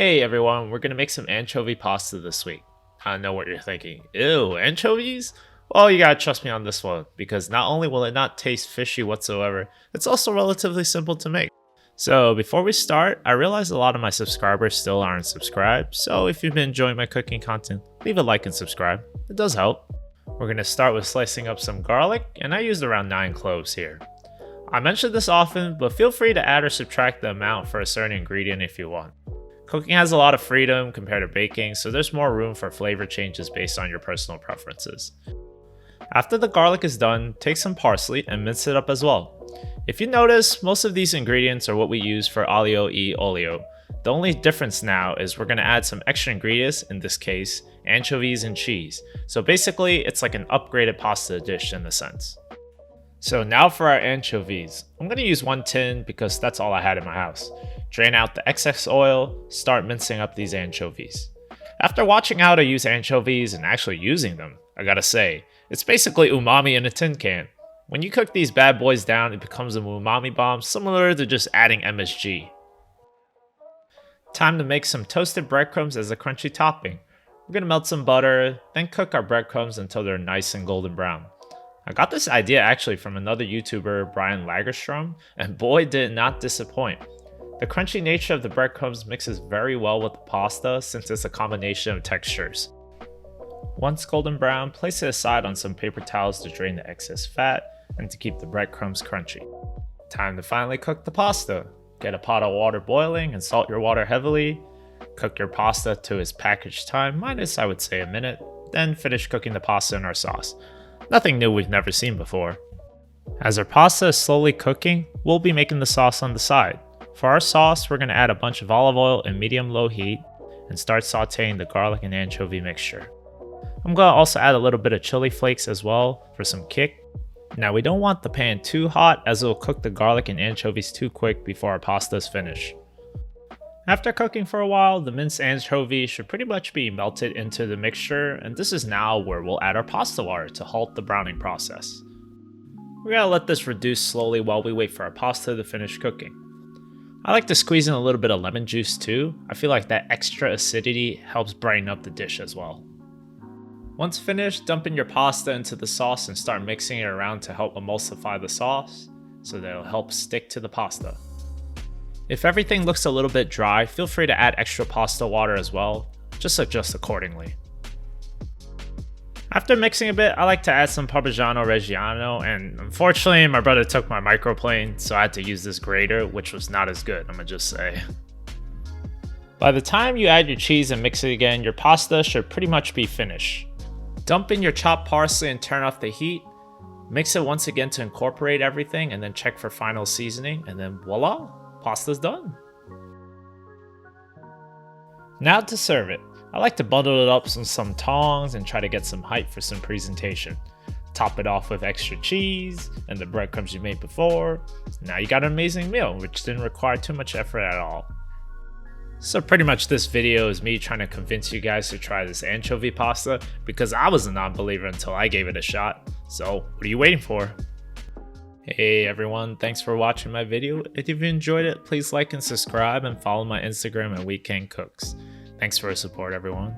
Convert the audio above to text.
Hey everyone, we're gonna make some anchovy pasta this week. I know what you're thinking. Ew, anchovies? Well, you gotta trust me on this one, because not only will it not taste fishy whatsoever, it's also relatively simple to make. So before we start, I realize a lot of my subscribers still aren't subscribed, so if you've been enjoying my cooking content, leave a like and subscribe. It does help. We're gonna start with slicing up some garlic, and I used around 9 cloves here. I mention this often, but feel free to add or subtract the amount for a certain ingredient if you want. Cooking has a lot of freedom compared to baking, so there's more room for flavor changes based on your personal preferences. After the garlic is done, take some parsley and mince it up as well. If you notice, most of these ingredients are what we use for aglio e olio. The only difference now is we're going to add some extra ingredients, in this case, anchovies and cheese. So basically, it's like an upgraded pasta dish in a sense. So now for our anchovies. I'm going to use 1 tin because that's all I had in my house. Drain out the excess oil, start mincing up these anchovies. After watching how to use anchovies and actually using them, I gotta say, it's basically umami in a tin can. When you cook these bad boys down, it becomes an umami bomb similar to just adding MSG. Time to make some toasted breadcrumbs as a crunchy topping. We're gonna melt some butter, then cook our breadcrumbs until they're nice and golden brown. I got this idea actually from another YouTuber, Brian Lagerstrom, and boy did it not disappoint. The crunchy nature of the breadcrumbs mixes very well with the pasta since it's a combination of textures. Once golden brown, place it aside on some paper towels to drain the excess fat and to keep the breadcrumbs crunchy. Time to finally cook the pasta. Get a pot of water boiling and salt your water heavily. Cook your pasta to its packaged time, minus I would say a minute, then finish cooking the pasta in our sauce. Nothing new we've never seen before. As our pasta is slowly cooking, we'll be making the sauce on the side. For our sauce, we're going to add a bunch of olive oil in medium-low heat and start sauteing the garlic and anchovy mixture. I'm going to also add a little bit of chili flakes as well for some kick. Now we don't want the pan too hot as it will cook the garlic and anchovies too quick before our pasta is finished. After cooking for a while, the minced anchovies should pretty much be melted into the mixture, and this is now where we'll add our pasta water to halt the browning process. We're going to let this reduce slowly while we wait for our pasta to finish cooking. I like to squeeze in a little bit of lemon juice too. I feel like that extra acidity helps brighten up the dish as well. Once finished, dump in your pasta into the sauce and start mixing it around to help emulsify the sauce so that it'll help stick to the pasta. If everything looks a little bit dry, feel free to add extra pasta water as well. Just adjust accordingly. After mixing a bit, I like to add some Parmigiano Reggiano, and unfortunately my brother took my microplane, so I had to use this grater, which was not as good, I'ma just say. By the time you add your cheese and mix it again, your pasta should pretty much be finished. Dump in your chopped parsley and turn off the heat. Mix it once again to incorporate everything, and then check for final seasoning, and then voila, pasta's done. Now to serve it. I like to bundle it up with some tongs and try to get some height for some presentation. Top it off with extra cheese and the breadcrumbs you made before. Now you got an amazing meal, which didn't require too much effort at all. So pretty much this video is me trying to convince you guys to try this anchovy pasta because I was a non-believer until I gave it a shot. So what are you waiting for? Hey everyone, thanks for watching my video. If you enjoyed it, please like and subscribe and follow my Instagram at Weekend Cooks. Thanks for your support, everyone.